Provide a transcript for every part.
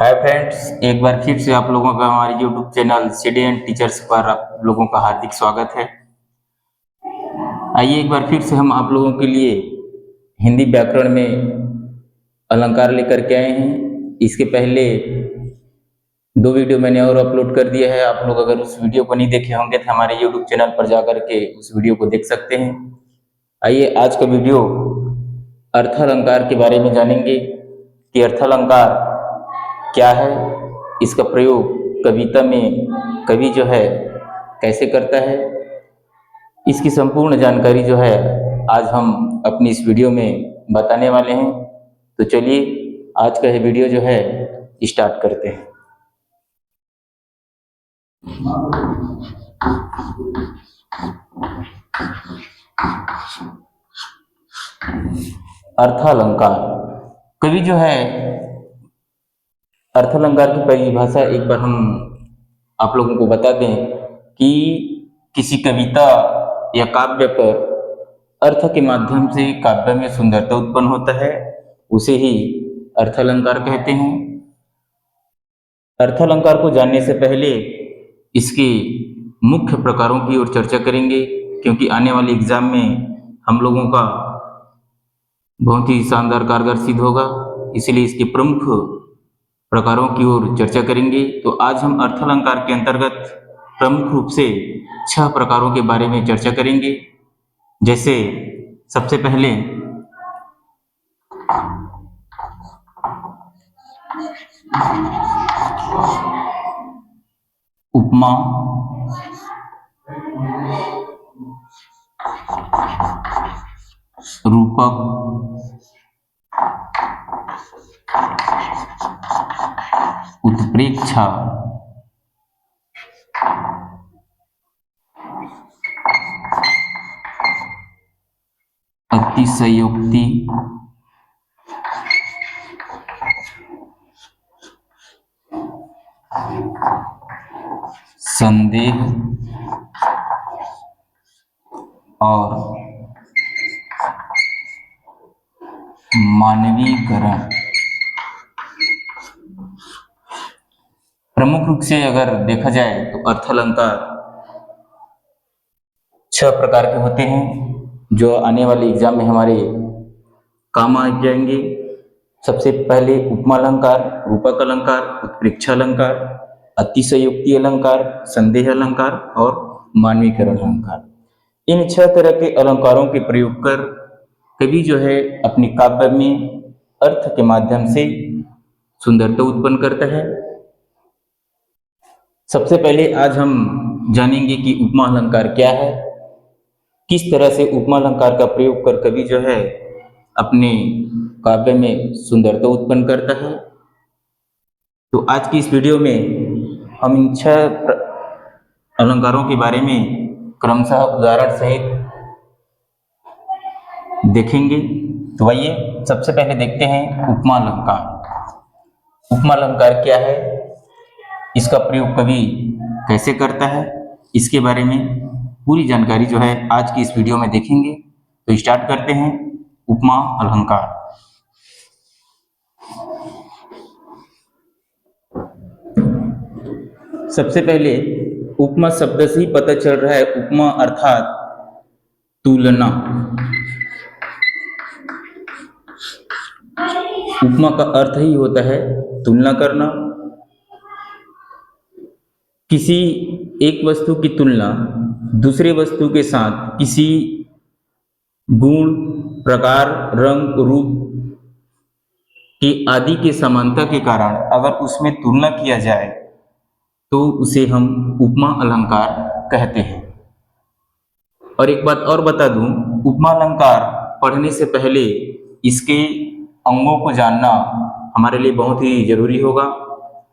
Hi friends, एक बार फिर से आप लोगों का हमारे YouTube channel study and teachers पर आप लोगों का हार्दिक स्वागत है। आइए एक बार फिर से हम आप लोगों के लिए हिंदी व्याकरण में अलंकार लेकर के आए हैं। इसके पहले दो वीडियो मैंने और अपलोड कर दिया है। आप लोग अगर उस वीडियो को नहीं देखे होंगे तो हमारे यूट्यूब चैनल पर जाकर के उस वीडियो को देख सकते हैं। आइए आज का वीडियो अर्थालंकार के बारे में जानेंगे कि अर्थालंकार क्या है, इसका प्रयोग कविता में कवि जो है कैसे करता है, इसकी संपूर्ण जानकारी जो है आज हम अपनी इस वीडियो में बताने वाले हैं। तो चलिए आज का ये वीडियो जो है स्टार्ट करते हैं। अर्थालंकार कवि जो है अर्थालंकार की परिभाषा एक बार हम आप लोगों को बता दें कि किसी कविता या काव्य पर अर्थ के माध्यम से काव्य में सुंदरता उत्पन्न होता है, उसे ही अर्थालंकार कहते हैं। अर्थालंकार को जानने से पहले इसके मुख्य प्रकारों की ओर चर्चा करेंगे, क्योंकि आने वाले एग्जाम में हम लोगों का बहुत ही शानदार कारगर सिद्ध होगा, इसलिए इसके प्रमुख प्रकारों की ओर चर्चा करेंगे। तो आज हम अर्थालंकार के अंतर्गत प्रमुख रूप से 6 प्रकारों के बारे में चर्चा करेंगे। जैसे सबसे पहले उपमा, रूपक, उत्प्रेक्षा, अतिशयोक्ति, संदेह और मानवीकरण। प्रमुख रूप से अगर देखा जाए तो अर्थालंकार 6 प्रकार के होते हैं, जो आने वाले एग्जाम में हमारे काम आ जाएंगे। सबसे पहले उपमा अलंकार, रूपक अलंकार, उत्प्रेक्षा अलंकार, अतिशयोक्ति अलंकार, संदेह अलंकार और मानवीकरण अलंकार। इन 6 तरह के अलंकारों के प्रयोग कर कवि जो है अपने काव्य में अर्थ के माध्यम से सुंदरता उत्पन्न करता है। सबसे पहले आज हम जानेंगे कि उपमा अलंकार क्या है, किस तरह से उपमा अलंकार का प्रयोग कर कवि जो है अपने काव्य में सुंदरता उत्पन्न करता है। तो आज की इस वीडियो में हम इन 6 अलंकारों के बारे में क्रमशः उदाहरण सहित देखेंगे। तो आइए सबसे पहले देखते हैं उपमा अलंकार। उपमा अलंकार क्या है, इसका प्रयोग कवि कैसे करता है, इसके बारे में पूरी जानकारी जो है आज की इस वीडियो में देखेंगे। तो स्टार्ट करते हैं उपमा अलंकार। सबसे पहले उपमा शब्द से ही पता चल रहा है। उपमा अर्थात तुलना। उपमा का अर्थ ही होता है तुलना करना। किसी एक वस्तु की तुलना दूसरे वस्तु के साथ किसी गुण, प्रकार, रंग, रूप के आदि के समानता के कारण अगर उसमें तुलना किया जाए तो उसे हम उपमा अलंकार कहते हैं। और एक बात और बता दूं, उपमा अलंकार पढ़ने से पहले इसके अंगों को जानना हमारे लिए बहुत ही जरूरी होगा।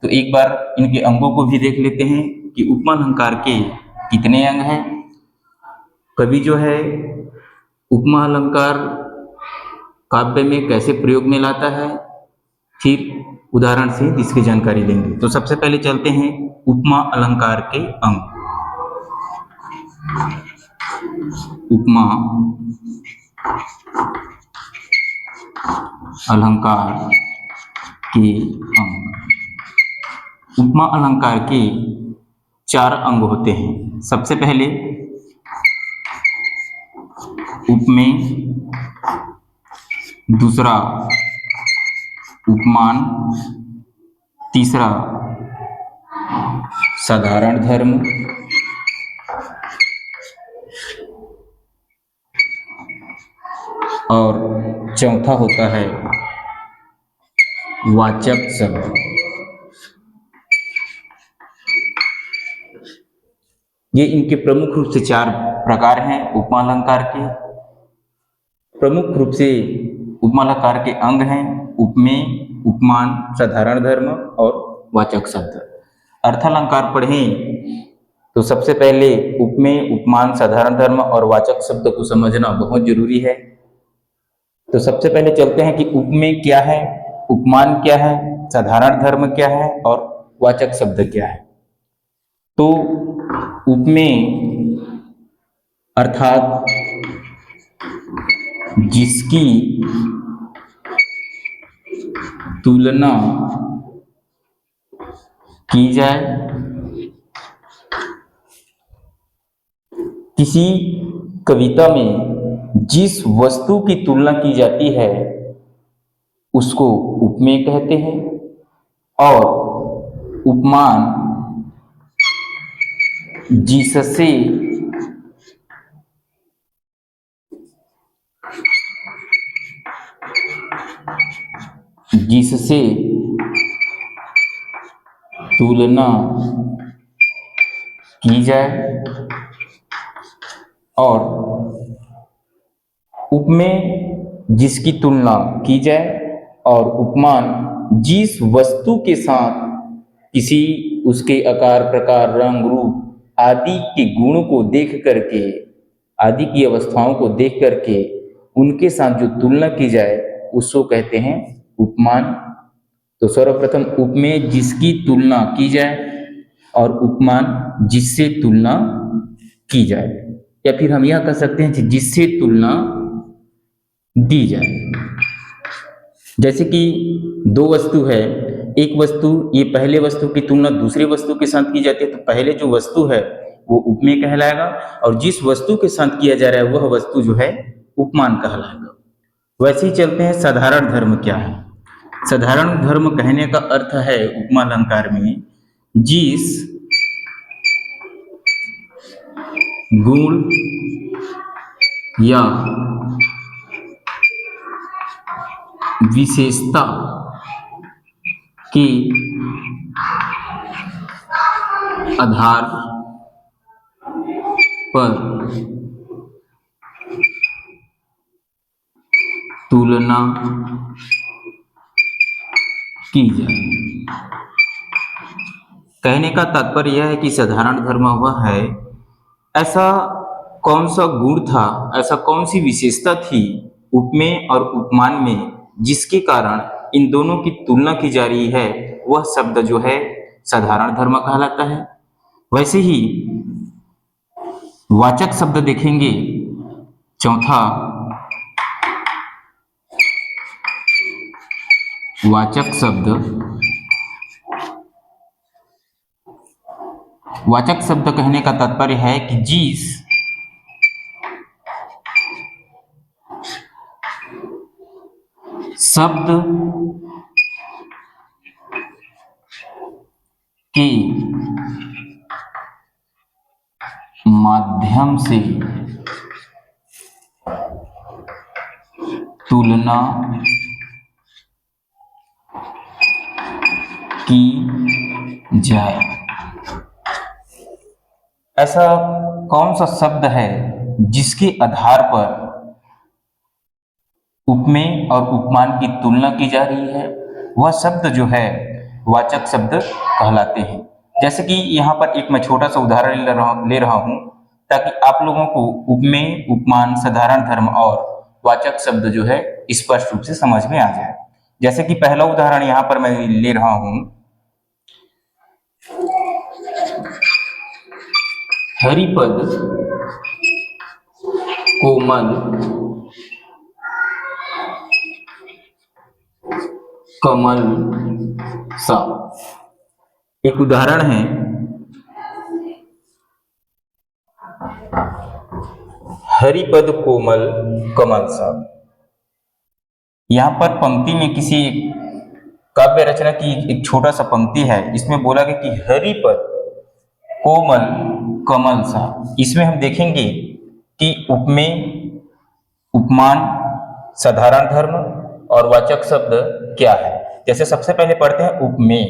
तो एक बार इनके अंगों को भी देख लेते हैं कि उपमा अलंकार के कितने अंग हैं। कवि जो है उपमा अलंकार काव्य में कैसे प्रयोग में लाता है, फिर उदाहरण से इसकी जानकारी लेंगे। तो सबसे पहले चलते हैं उपमा अलंकार के अंग। उपमा अलंकार के अंग। उपमा अलंकार के 4 अंग होते हैं। सबसे पहले उपमेय, दूसरा उपमान, तीसरा साधारण धर्म और चौथा होता है वाचक शब्द। ये इनके प्रमुख रूप से 4 प्रकार हैं उपमा अलंकार के। प्रमुख रूप से उपमा अलंकार के अंग हैं उपमेय, उपमान, साधारण धर्म और वाचक शब्द। अर्थालंकार पढ़ें तो सबसे पहले उपमेय, उपमान, साधारण धर्म और वाचक शब्द को समझना बहुत जरूरी है। तो सबसे पहले चलते हैं कि उपमेय क्या है, उपमान क्या है, साधारण धर्म क्या है और वाचक शब्द क्या है। तो उपमेय अर्थात जिसकी तुलना की जाए, किसी कविता में जिस वस्तु की तुलना की जाती है उसको उपमेय कहते हैं। और उपमान जिससे तुलना की जाए और उपमेय जिसकी तुलना की जाए और उपमान जिस वस्तु के साथ किसी उसके आकार, प्रकार, रंग, रूप आदि के गुणों को देख करके, आदि की अवस्थाओं को देख करके उनके साथ जो तुलना की जाए उसको कहते हैं उपमान। तो सर्वप्रथम उपमेय जिसकी तुलना की जाए और उपमान जिससे तुलना की जाए, या फिर हम यह कह सकते हैं कि जिससे तुलना दी जाए। जैसे कि 2 वस्तु है, एक वस्तु, ये पहले वस्तु की तुलना दूसरे वस्तु के साथ की जाती है तो पहले जो वस्तु है वो उपमेय कहलाएगा और जिस वस्तु के साथ किया जा रहा है वह वस्तु जो है उपमान कहलाएगा। वैसे ही चलते हैं साधारण धर्म क्या है। साधारण धर्म कहने का अर्थ है उपमा अलंकार में जिस गुण या विशेषता के आधार पर तुलना की जाए। कहने का तात्पर्य यह है कि साधारण धर्म वह है, ऐसा कौन सा गुण था, ऐसा कौन सी विशेषता थी उपमेय और उपमान में जिसके कारण इन दोनों की तुलना की जा रही है, वह शब्द जो है साधारण धर्म कहलाता है। वैसे ही वाचक शब्द देखेंगे, चौथा वाचक शब्द। वाचक शब्द कहने का तात्पर्य है कि जिस शब्द के माध्यम से तुलना की जाए। ऐसा कौन सा शब्द है जिसके आधार पर उपमेय और उपमान की तुलना की जा रही है, वह शब्द जो है वाचक शब्द कहलाते हैं। जैसे कि यहाँ पर एक मैं छोटा सा उदाहरण ले रहा हूँ ताकि आप लोगों को उपमेय, उपमान, साधारण धर्म और वाचक शब्द जो है स्पष्ट रूप से समझ में आ जाए। जैसे कि पहला उदाहरण यहाँ पर मैं ले रहा हूँ, हरिपद कोमल कमल सा। एक उदाहरण है, हरिपद कोमल कमल सा। यहाँ पर पंक्ति में किसी काव्य रचना की एक छोटा सा पंक्ति है, इसमें बोला गया कि हरिपद कोमल कमल सा। इसमें हम देखेंगे कि उपमेय, उपमान, साधारण धर्म और वाचक शब्द क्या है। जैसे सबसे पहले पढ़ते हैं उपमेय।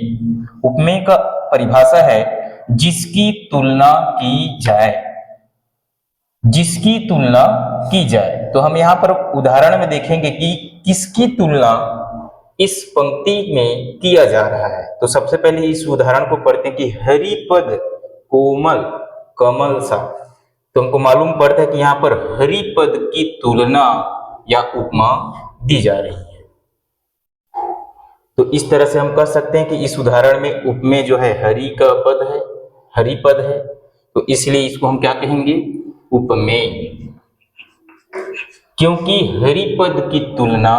उपमेय का परिभाषा है जिसकी तुलना की जाए, जिसकी तुलना की जाए। तो हम यहाँ पर उदाहरण में देखेंगे कि किसकी तुलना इस पंक्ति में किया जा रहा है। तो सबसे पहले इस उदाहरण को पढ़ते हैं कि हरिपद कोमल कमल सा। तो हमको मालूम पड़ता है कि यहाँ पर हरिपद की तुलना या उपमा दी जा रही है। तो इस तरह से हम कह सकते हैं कि इस उदाहरण में उपमेय जो है हरि का पद है, हरिपद है, तो इसलिए इसको हम क्या कहेंगे, उपमेय। क्योंकि हरिपद की तुलना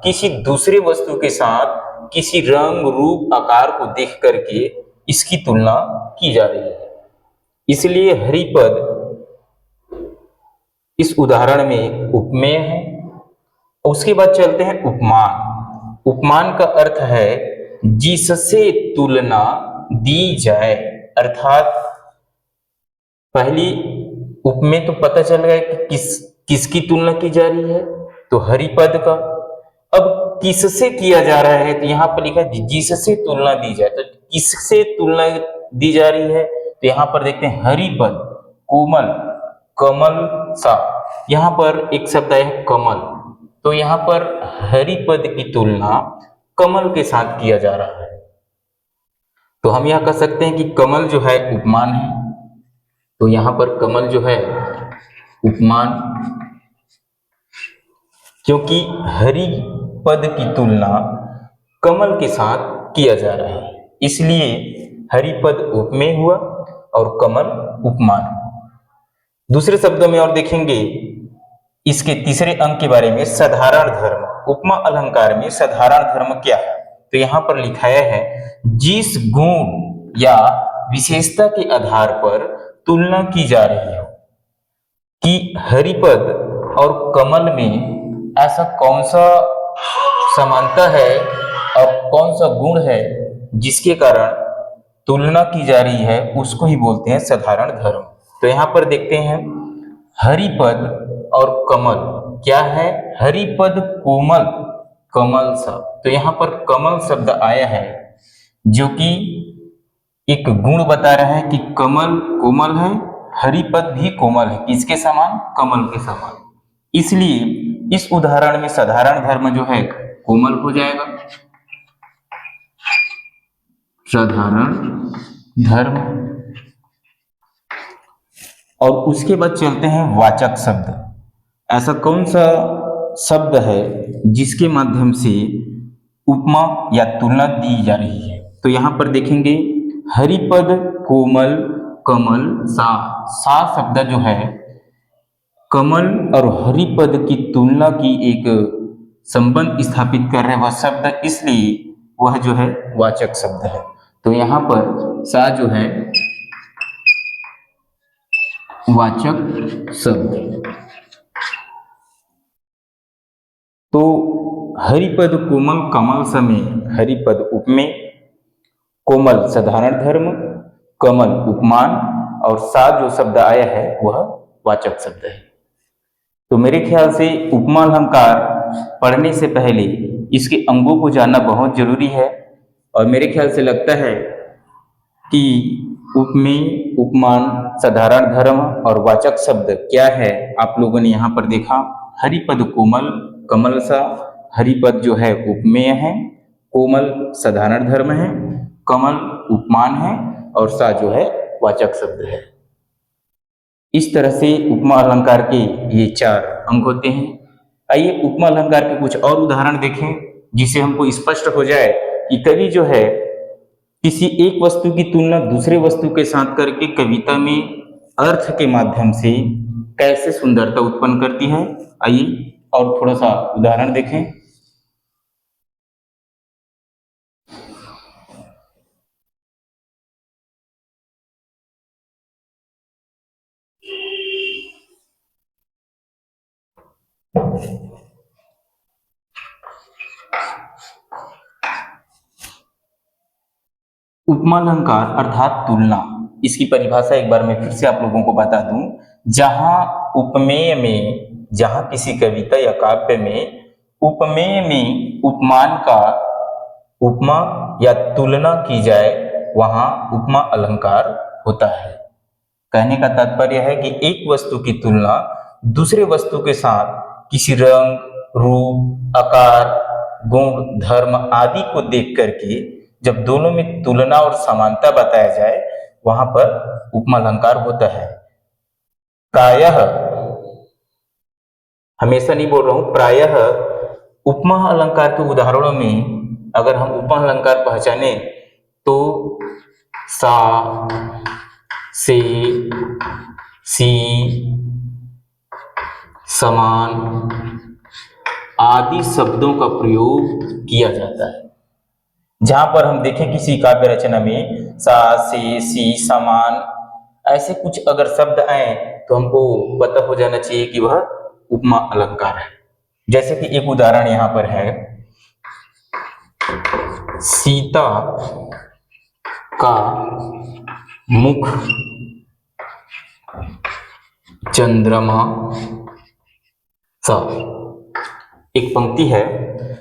किसी दूसरे वस्तु के साथ किसी रंग, रूप, आकार को देख करके इसकी तुलना की जा रही है, इसलिए हरिपद इस उदाहरण में उपमेय है। उसके बाद चलते हैं उपमान। उपमान का अर्थ है जिससे तुलना दी जाए, अर्थात पहली उपमेय तो पता चल गया कि किसकी तुलना की जा रही है, तो हरिपद का। अब किससे किया जा रहा है, तो यहाँ पर लिखा है जिससे तुलना दी जाए। तो किससे तुलना दी जा रही है, तो यहाँ पर देखते हैं हरिपद कोमल कमल सा। यहाँ पर एक शब्द आया है कमल, तो यहाँ पर हरिपद की तुलना कमल के साथ किया जा रहा है। तो हम यह कह सकते हैं कि कमल जो है उपमान है, तो यहाँ पर कमल जो है उपमान, क्योंकि हरि पद की तुलना कमल के साथ किया जा रहा है, इसलिए हरिपद उपमेय हुआ और कमल उपमान हुआ। दूसरे शब्दों में और देखेंगे इसके तीसरे अंक के बारे में, साधारण धर्म। उपमा अलंकार में साधारण धर्म क्या है, तो यहाँ पर लिखाया है जिस गुण या विशेषता के आधार पर तुलना की जा रही हो कि हरिपद और कमल में ऐसा कौन सा समानता है और कौन सा गुण है जिसके कारण तुलना की जा रही है, उसको ही बोलते हैं साधारण धर्म। तो यहाँ पर देखते हैं हरिपद और कमल क्या है, हरिपद कोमल कमल सा। तो यहाँ पर कमल शब्द आया है जो कि एक गुण बता रहा है कि कमल कोमल है, हरिपद भी कोमल है, किसके समान, कमल के समान। इसलिए इस उदाहरण में साधारण धर्म जो है कोमल हो जाएगा, साधारण धर्म। और उसके बाद चलते हैं वाचक शब्द। ऐसा कौन सा शब्द है जिसके माध्यम से उपमा या तुलना दी जा रही है, तो यहाँ पर देखेंगे हरिपद कोमल कमल सा। सा शब्द जो है कमल और हरिपद की तुलना की एक संबंध स्थापित कर रहे वह शब्द, इसलिए वह जो है वाचक शब्द है। तो यहाँ पर सा जो है वाचक शब्द। तो हरिपद कोमल कमल समय, हरिपद उपमेय, कोमल साधारण धर्म, कमल उपमान और सा जो शब्द आया है वह वाचक शब्द है। तो मेरे ख्याल से उपमा अलंकार पढ़ने से पहले इसके अंगों को जानना बहुत जरूरी है, और मेरे ख्याल से लगता है कि उपमेय, उपमान, साधारण धर्म और वाचक शब्द क्या है आप लोगों ने यहाँ पर देखा। हरिपद कोमल कमल सा, हरिपद जो है उपमेय है, कोमल साधारण धर्म है, कमल उपमान है और सा जो है वाचक शब्द है। इस तरह से उपमा अलंकार के ये 4 अंग होते हैं। आइए उपमा अलंकार के कुछ और उदाहरण देखें जिससे हमको स्पष्ट हो जाए कि कवि जो है किसी एक वस्तु की तुलना दूसरे वस्तु के साथ करके कविता में अर्थ के माध्यम से कैसे सुंदरता उत्पन्न करती है। आइए और थोड़ा सा उदाहरण देखें। उपमालंकार अर्थात तुलना, इसकी परिभाषा एक बार मैं फिर से आप लोगों को बता दूं। जहां उपमेय में, जहां किसी कविता या काव्य में उपमेय में उपमान का उपमा या तुलना की जाए, वहां उपमा अलंकार होता है। कहने का तात्पर्य है कि एक वस्तु की तुलना दूसरे वस्तु के साथ किसी रंग, रूप, आकार, गुण, धर्म आदि को देख करके जब दोनों में तुलना और समानता बताया जाए, वहां पर उपमा अलंकार होता है। प्रायः, हमेशा नहीं बोल रहा हूं, प्रायः उपमा अलंकार के उदाहरणों में अगर हम उपमा अलंकार पहचाने तो सा, से, सी, समान आदि शब्दों का प्रयोग किया जाता है। जहां पर हम देखें किसी काव्य रचना में सा, से, सी, समान ऐसे कुछ अगर शब्द आए तो हमको पता हो जाना चाहिए कि वह उपमा अलंकार है। जैसे कि एक उदाहरण यहां पर है, सीता का मुख चंद्रमा सा। एक पंक्ति है,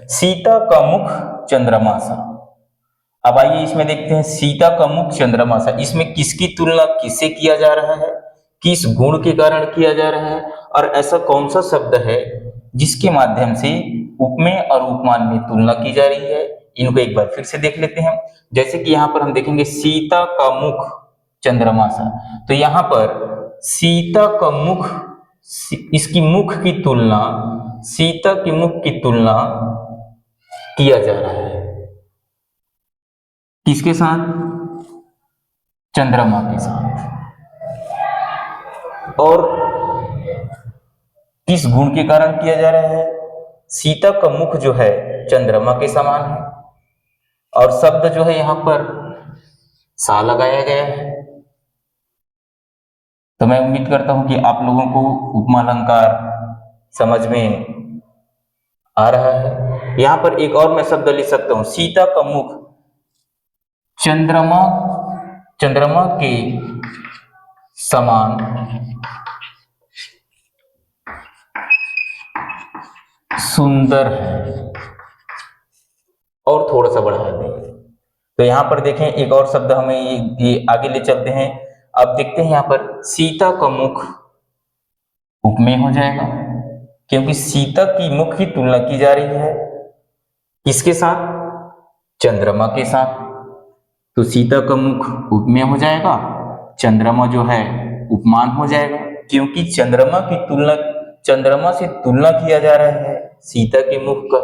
सीता का मुख चंद्रमा सा। अब आइए इसमें देखते हैं, सीता का मुख चंद्रमा सा, इसमें किसकी तुलना किससे किया जा रहा है, किस गुण के कारण किया जा रहा है, और ऐसा कौन सा शब्द है जिसके माध्यम से उपमेय और उपमान में तुलना की जा रही है। इनको एक बार फिर से देख लेते हैं। जैसे कि यहाँ पर हम देखेंगे सीता का मुख चंद्रमा सा, तो यहाँ पर सीता का मुख, इसकी मुख की तुलना, सीता की मुख की तुलना किया जा रहा है किसके साथ? चंद्रमा के साथ। और किस गुण के कारण किया जा रहा है? सीता का मुख जो है चंद्रमा के समान है, और शब्द जो है यहां पर सा लगाया गया है। तो मैं उम्मीद करता हूं कि आप लोगों को उपमा अलंकार समझ में आ रहा है। यहां पर एक और मैं शब्द लिख सकता हूं, सीता का मुख चंद्रमा, चंद्रमा के समान सुंदर है। और थोड़ा सा बढ़ा दें तो यहां पर देखें एक और शब्द हमें ये आगे ले चलते हैं। अब देखते हैं यहां पर सीता का मुख उपमेय हो जाएगा, क्योंकि सीता की मुख की तुलना की जा रही है किसके साथ? चंद्रमा के साथ। तो सीता का मुख उपमेय हो जाएगा, चंद्रमा जो है उपमान हो जाएगा, क्योंकि चंद्रमा की तुलना, चंद्रमा से तुलना किया जा रहा है सीता के मुख का।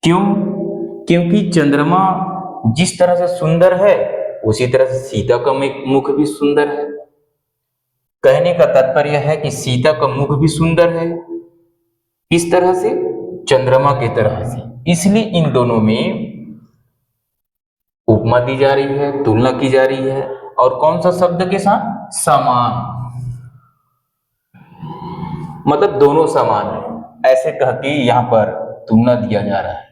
क्यों? क्योंकि चंद्रमा जिस तरह से सुंदर है उसी तरह से सीता का मुख भी सुंदर है। कहने का तात्पर्य है कि सीता का मुख भी सुंदर है, किस तरह से? चंद्रमा की तरह से। इसलिए इन दोनों में उपमा दी जा रही है, तुलना की जा रही है। और कौन सा शब्द के साथ? समान, मतलब दोनों समान है, ऐसे कह के यहां पर तुलना दिया जा रहा है,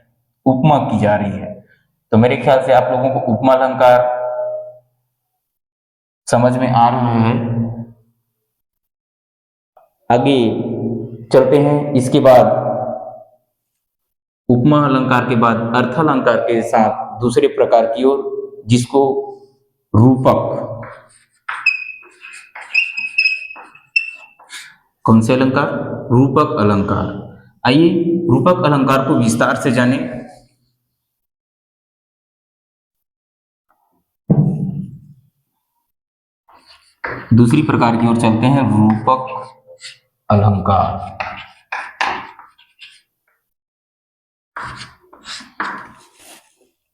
उपमा की जा रही है। तो मेरे ख्याल से आप लोगों को उपमा अलंकार समझ में आ रहा है। आगे चलते हैं। इसके बाद उपमा अलंकार के बाद अर्थ अलंकार के साथ दूसरे प्रकार की ओर, जिसको रूपक, कौन से अलंकार? रूपक अलंकार। आइए रूपक अलंकार को विस्तार से जानें। दूसरी प्रकार की ओर चलते हैं, रूपक अलंकार।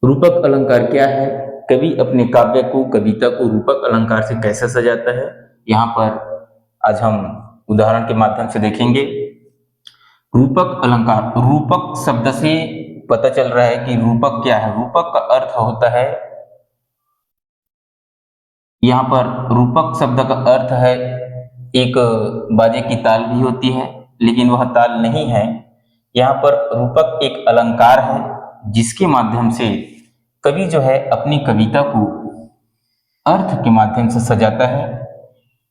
रूपक अलंकार क्या है? कवि अपने काव्य को, कविता को रूपक अलंकार से कैसे सजाता है, यहाँ पर आज हम उदाहरण के माध्यम से देखेंगे। रूपक अलंकार, रूपक शब्द से पता चल रहा है कि रूपक क्या है। रूपक का अर्थ होता है, यहाँ पर रूपक शब्द का अर्थ है, एक बाजे की ताल भी होती है, लेकिन वह ताल नहीं है। यहाँ पर रूपक एक अलंकार है जिसके माध्यम से कवि जो है अपनी कविता को अर्थ के माध्यम से सजाता है।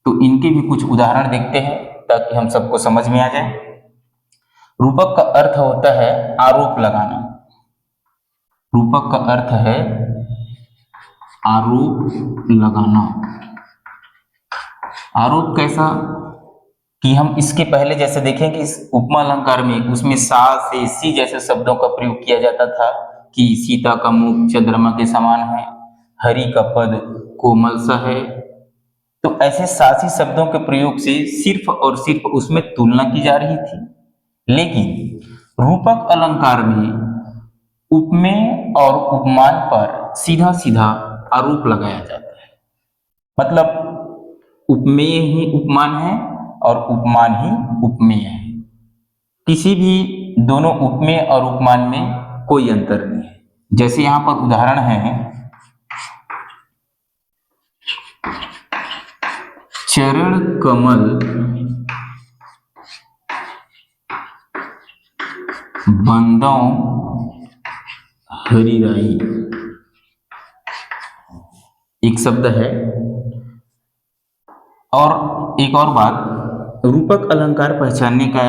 तो इनके भी कुछ उदाहरण देखते हैं ताकि हम सबको समझ में आ जाए। रूपक का अर्थ होता है आरोप लगाना। रूपक का अर्थ है आरोप लगाना। आरोप कैसा कि हम इसके पहले जैसे देखें कि इस उपमा अलंकार में उसमें सा से सी जैसे शब्दों का प्रयोग किया जाता था कि सीता का मुख चंद्रमा के समान है, हरि का पद कोमल सा है। तो ऐसे सासी शब्दों के प्रयोग से सिर्फ और सिर्फ उसमें तुलना की जा रही थी। लेकिन रूपक अलंकार में उपमेय और उपमान पर सीधा सीधा आरोप लगाया जाता है। मतलब उपमेय ही उपमान है और उपमान ही उपमेय है। किसी भी दोनों उपमेय और उपमान में कोई अंतर नहीं है। जैसे यहां पर उदाहरण है, चरण कमल बंदौ हरिराई, एक शब्द है। और एक और बात, रूपक अलंकार पहचानने का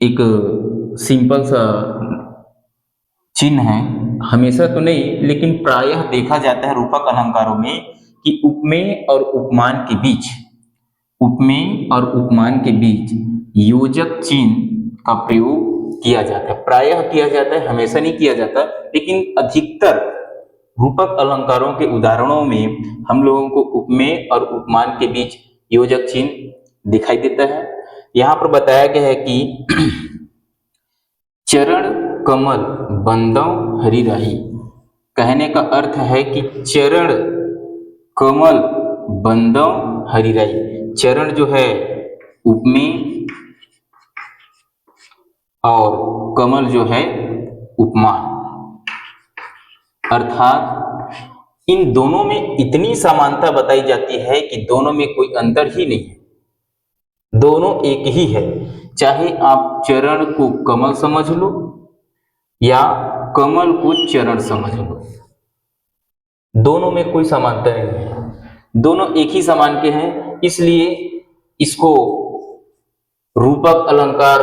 एक सिंपल सा चिन्ह है, हमेशा तो नहीं लेकिन प्रायः देखा जाता है रूपक अलंकारों में कि उपमेय और उपमान के बीच, उपमेय और उपमान के बीच योजक चिन्ह का प्रयोग किया जाता है। प्रायः किया जाता है, हमेशा नहीं किया जाता, लेकिन अधिकतर रूपक अलंकारों के उदाहरणों में हम लोगों को उपमेय और उपमान के बीच योजक चिन्ह दिखाई देता है। यहाँ पर बताया गया है कि चरण कमल बंदौ हरिराई, कहने का अर्थ है कि चरण कमल बंदौ हरिराई, चरण जो है उपमेय और कमल जो है उपमान, अर्थात इन दोनों में इतनी समानता बताई जाती है कि दोनों में कोई अंतर ही नहीं है, दोनों एक ही है। चाहे आप चरण को कमल समझ लो या कमल को चरण समझ लो, दोनों में कोई समानता नहीं है, दोनों एक ही समान के हैं। इसलिए इसको रूपक अलंकार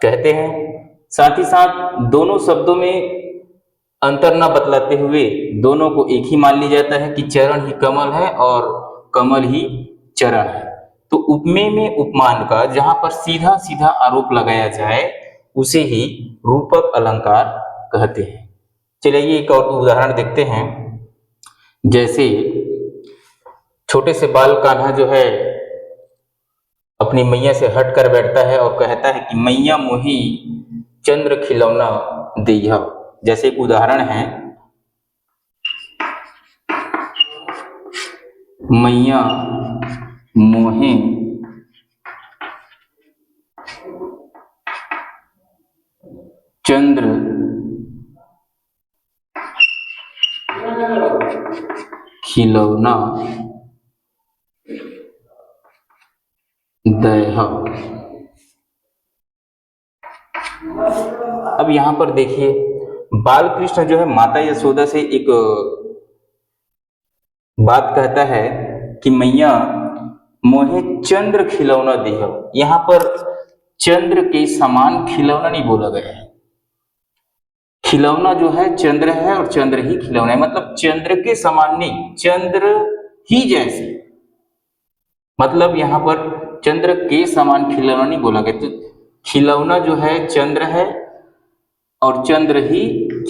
कहते हैं। साथ ही साथ दोनों शब्दों में अंतर न बतलाते हुए दोनों को एक ही मान लिया जाता है कि चरण ही कमल है और कमल ही चरण है। तो उपमेय में उपमान का जहां पर सीधा सीधा आरोप लगाया जाए उसे ही रूपक अलंकार कहते हैं। चलिए एक और उदाहरण देखते हैं। जैसे छोटे से बाल कान्हा जो है अपनी मैया से हट कर बैठता है और कहता है कि मैया मोही चंद्र खिलौना देहा। जैसे एक उदाहरण है, मैया मोहे चंद्र खिलौना दह। अब यहां पर देखिए, बाल कृष्ण जो है माता यशोदा से एक बात कहता है कि मैया मोहे चंद्र खिलौना देहो। यहां पर चंद्र के समान खिलौना नहीं बोला गया है। खिलौना जो है चंद्र है और चंद्र ही खिलौना है, मतलब चंद्र के समान नहीं, चंद्र ही जैसे। मतलब यहां पर चंद्र के समान खिलौना नहीं बोला गया। तो खिलौना जो है चंद्र है और चंद्र ही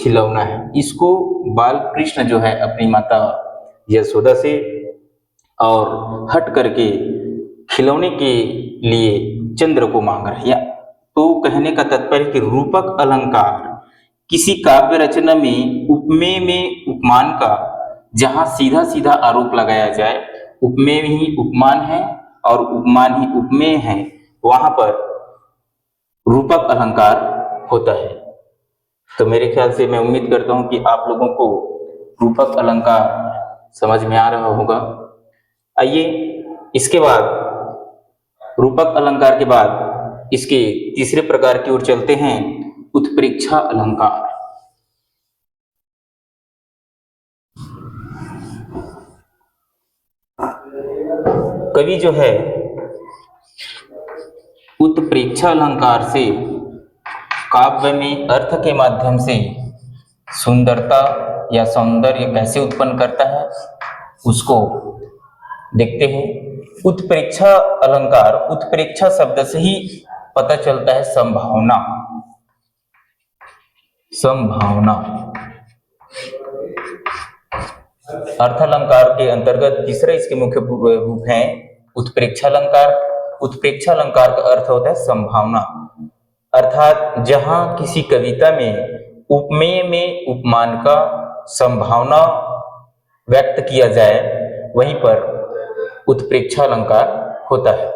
खिलौना है। इसको बाल कृष्ण जो है अपनी माता यशोदा से और हट करके खिलौने के लिए चंद्र को मांग रहे हैं। तो कहने का तात्पर्य कि रूपक अलंकार किसी काव्य रचना में उपमेय में उपमान का जहां सीधा सीधा आरोप लगाया जाए, उपमेय ही उपमान है और उपमान ही उपमेय है, वहां पर रूपक अलंकार होता है। तो मेरे ख्याल से मैं उम्मीद करता हूं कि आप लोगों को रूपक अलंकार समझ में आ रहा होगा। आइए इसके बाद रूपक अलंकार के बाद इसके तीसरे प्रकार की ओर चलते हैं, उत्प्रेक्षा अलंकार। कवि जो है उत्प्रेक्षा अलंकार से काव्य में अर्थ के माध्यम से सुंदरता या सौंदर्य कैसे उत्पन्न करता है उसको देखते हैं। उत्प्रेक्षा अलंकार, उत्प्रेक्षा शब्द से ही पता चलता है संभावना। संभावना अर्थ अलंकार के अंतर्गत तीसरा इसके मुख्य रूप है उत्प्रेक्षा अलंकार। उत्प्रेक्षा अलंकार का अर्थ होता है संभावना, अर्थात जहां किसी कविता में उपमेय में उपमान का संभावना व्यक्त किया जाए वहीं पर उत्प्रेक्षा अलंकार होता है।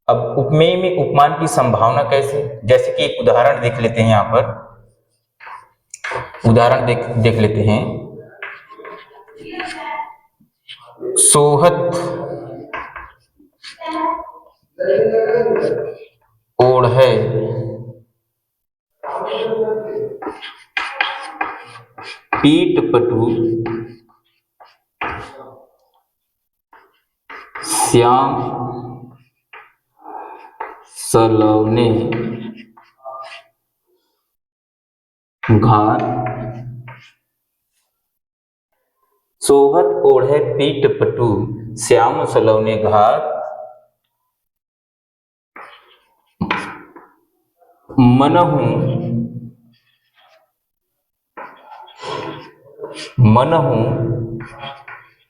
अब उपमेय में उपमान की संभावना कैसे, जैसे कि एक उदाहरण देख लेते हैं। यहां पर उदाहरण देख लेते हैं। सोहत ओढ़े पीठ पटु श्याम सलवने घात। सोहत ओढ़े पीठ पटु श्याम सलवने घात, मनहु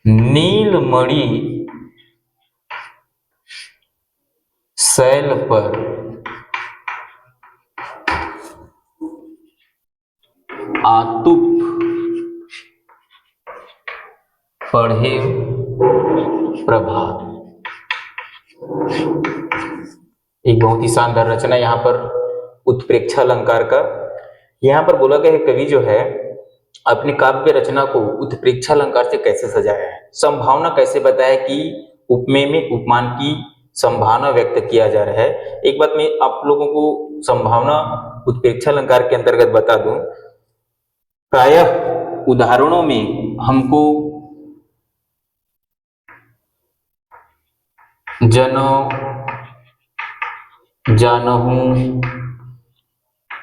नीलमणि शैल पर आतुप पढ़े प्रभात। एक बहुत ही शानदार रचना यहाँ पर उत्प्रेक्षा अलंकार का। यहाँ पर बोला गया है कवि जो है अपनी काव्य रचना को उत्प्रेक्षा अलंकार से कैसे सजाया है, संभावना कैसे बताया कि उपमेय में उपमान की संभावना व्यक्त किया जा रहा है। एक बात मैं आप लोगों को संभावना उत्प्रेक्षा अलंकार के अंतर्गत बता दूं, प्रायः उदाहरणों में हमको जनो, जानहु,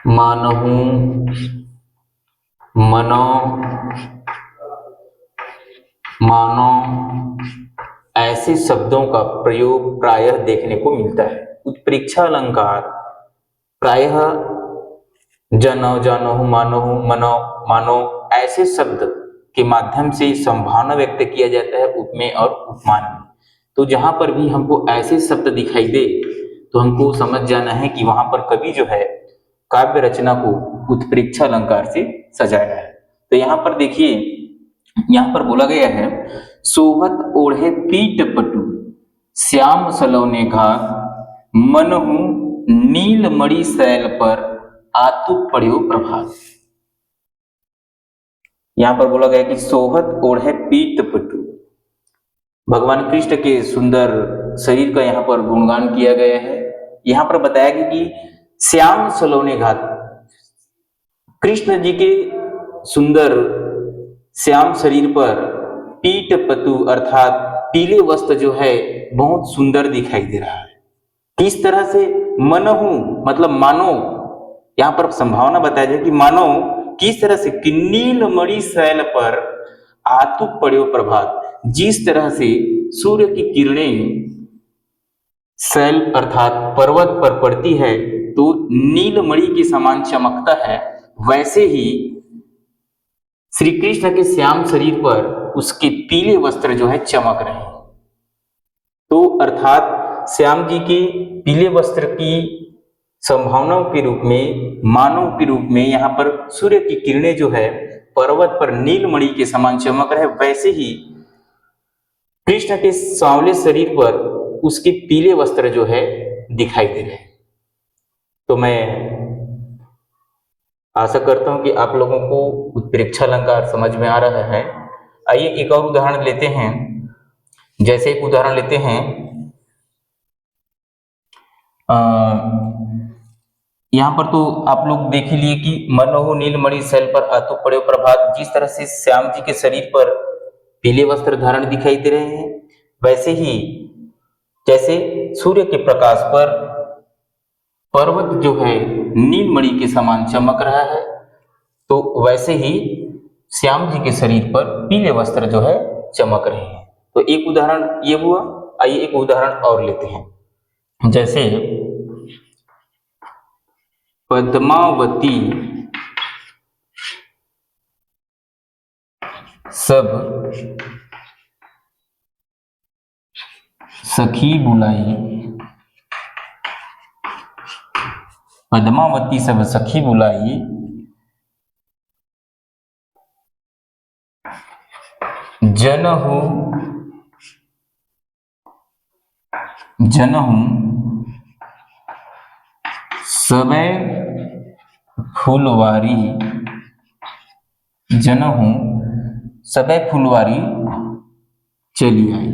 मानहु, मनो, मानो ऐसे शब्दों का प्रयोग प्रायः देखने को मिलता है। उत्प्रेक्षा अलंकार प्रायः जनो, जानहु, मानहु, मनो, मानो ऐसे शब्द के माध्यम से संभावना व्यक्त किया जाता है उपमेय और उपमान में। तो जहां पर भी हमको ऐसे शब्द दिखाई दे तो हमको समझ जाना है कि वहां पर कवि जो है काव्य रचना को उत्प्रेक्षा अलंकार से सजाया है। तो यहाँ पर देखिए, यहाँ पर बोला गया है सोहत ओढ़े पीठ पटु श्याम सलवने घात, मनहु नीलमणि शैल पर आतुप पढ़्यो प्रभात। यहाँ पर बोला गया कि सोहत ओढ़े पीठ पटु, भगवान कृष्ण के सुंदर शरीर का यहाँ पर गुणगान किया गया है। यहाँ पर बताया गया कि श्याम सलवने घात, कृष्ण जी के सुंदर श्याम शरीर पर पीठ पटु अर्थात पीले वस्त्र जो है बहुत सुंदर दिखाई दे रहा है। किस तरह से, मनहु मतलब मानो, यहाँ पर संभावना बताया जाए कि मानो किस तरह से कि नीलमणि शैल पर आतुप पढ़्यो प्रभात, जिस तरह से सूर्य की किरणें शैल अर्थात पर्वत पर पड़ती है तो नीलमणि के समान चमकता है, वैसे ही श्री कृष्ण के श्याम शरीर पर उसके पीले वस्त्र जो है चमक रहे हैं। तो अर्थात श्याम जी के पीले वस्त्र की संभावनाओं के रूप में, मानव के रूप में यहाँ पर सूर्य की किरणें जो है पर्वत पर नीलमणि के समान चमक रहे, वैसे ही कृष्ण के सांवले शरीर पर उसके पीले वस्त्र जो है दिखाई दे रहे हैं। तो मैं आशा करता हूं कि आप लोगों को उत्प्रेक्षा अलंकार समझ में आ रहा है। आइए एक और उदाहरण लेते हैं। जैसे एक उदाहरण लेते हैं, यहाँ पर तो आप लोग देख ही लिए कि मनोहु नीलमणि शैल पर आतु पड़े प्रभात, जिस तरह से श्याम जी के शरीर पर पीले वस्त्र धारण दिखाई दे रहे हैं, वैसे ही जैसे सूर्य के प्रकाश पर पर्वत जो है नीलमणि के समान चमक रहा है, तो वैसे ही श्याम जी के शरीर पर पीले वस्त्र जो है चमक रहे हैं। तो एक उदाहरण ये हुआ। आइए एक उदाहरण और लेते हैं। जैसे पद्मावती सब सखी बुलाई, पद्मावती सब सखी बुलाई, जनहु सबे फुलवारी, जनहु सबे फुलवारी चली आई।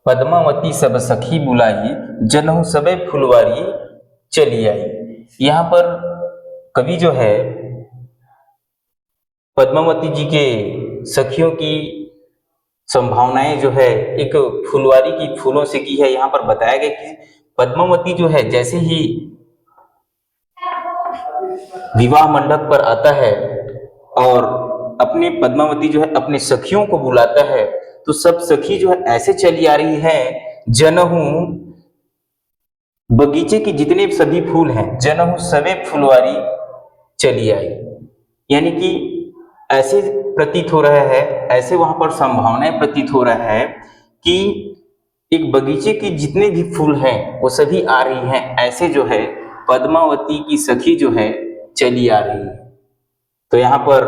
पद्मावती सब सखी बुलाई, जनहु सबे फुलवारी चली आई। यहाँ पर कवि जो है पद्मावती जी के सखियों की संभावनाएं जो है एक फुलवारी की फूलों से की है। यहाँ पर बताया गया कि पद्मावती जो है जैसे ही विवाह मंडप पर आता है और अपने पद्मावती जो है अपने सखियों को बुलाता है, तो सब सखी जो है ऐसे चली आ रही है, जनहु बगीचे के जितने सभी फूल हैं, जनहु सबे फुलवारी चली आई। यानी कि ऐसे प्रतीत हो रहा है, ऐसे वहां पर संभावनाएं प्रतीत हो रहा है कि एक बगीचे के जितने भी फूल हैं वो सभी आ रही हैं, ऐसे जो है पद्मावती की सखी जो है चली आ रही है। तो यहाँ पर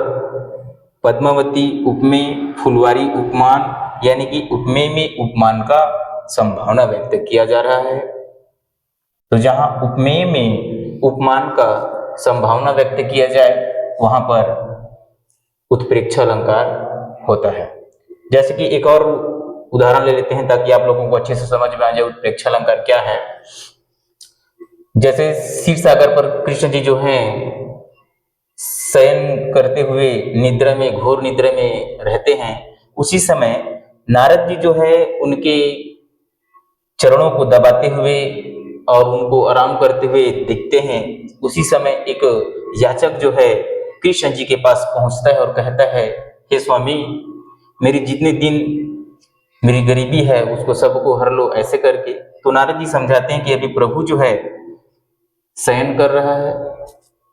पद्मावती उपमेय, फुलवारी उपमान, यानी कि उपमेय में उपमान का संभावना व्यक्त किया जा रहा है। तो जहां उपमेय में उपमान का संभावना व्यक्त किया जाए वहां पर उत्प्रेक्षा अलंकार होता है। जैसे कि एक और उदाहरण ले लेते हैं ताकि आप लोगों को अच्छे से समझ में आ जाए उत्प्रेक्षा अलंकार क्या है। जैसे क्षीर सागर पर कृष्ण जी जो हैं शयन करते हुए निद्रा में, घोर निद्रा में रहते हैं, उसी समय नारद जी जो है उनके चरणों को दबाते हुए और उनको आराम करते हुए दिखते हैं। उसी समय एक याचक जो है कृष्ण जी के पास पहुंचता है और कहता है, हे स्वामी, मेरी जितने दिन मेरी गरीबी है उसको सबको हर लो, ऐसे करके। तो नारद जी समझाते हैं कि अभी प्रभु जो है शयन कर रहा है,